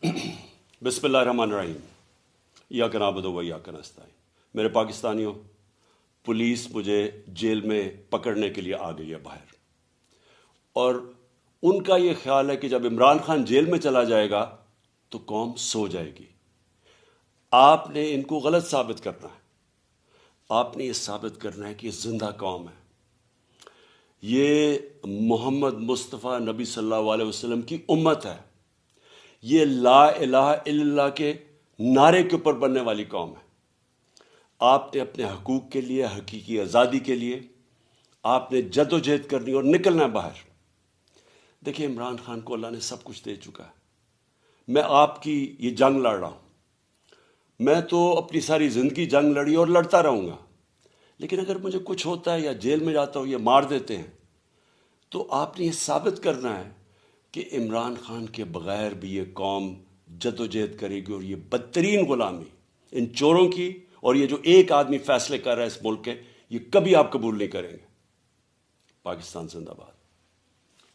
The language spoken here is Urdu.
بسم اللہ الرحمن الرحیم۔ ایاک نعبد و ایاک نستعین۔ میرے پاکستانیوں، پولیس مجھے جیل میں پکڑنے کے لیے آ گئی ہے باہر، اور ان کا یہ خیال ہے کہ جب عمران خان جیل میں چلا جائے گا تو قوم سو جائے گی۔ آپ نے ان کو غلط ثابت کرنا ہے۔ آپ نے یہ ثابت کرنا ہے کہ یہ زندہ قوم ہے، یہ محمد مصطفیٰ نبی صلی اللہ علیہ وسلم کی امت ہے، یہ لا الہ الا اللہ کے نعرے کے اوپر بننے والی قوم ہے۔ آپ نے اپنے حقوق کے لیے، حقیقی آزادی کے لیے آپ نے جد و جہد کرنی اور نکلنا ہے باہر۔ دیکھیں، عمران خان کو اللہ نے سب کچھ دے چکا ہے۔ میں آپ کی یہ جنگ لڑ رہا ہوں، میں تو اپنی ساری زندگی جنگ لڑی اور لڑتا رہوں گا، لیکن اگر مجھے کچھ ہوتا ہے یا جیل میں جاتا ہوں یا مار دیتے ہیں تو آپ نے یہ ثابت کرنا ہے کہ عمران خان کے بغیر بھی یہ قوم جد و جہد کرے گی، اور یہ بدترین غلامی ان چوروں کی، اور یہ جو ایک آدمی فیصلے کر رہا ہے اس ملک کے، یہ کبھی آپ قبول نہیں کریں گے۔ پاکستان زندہ باد۔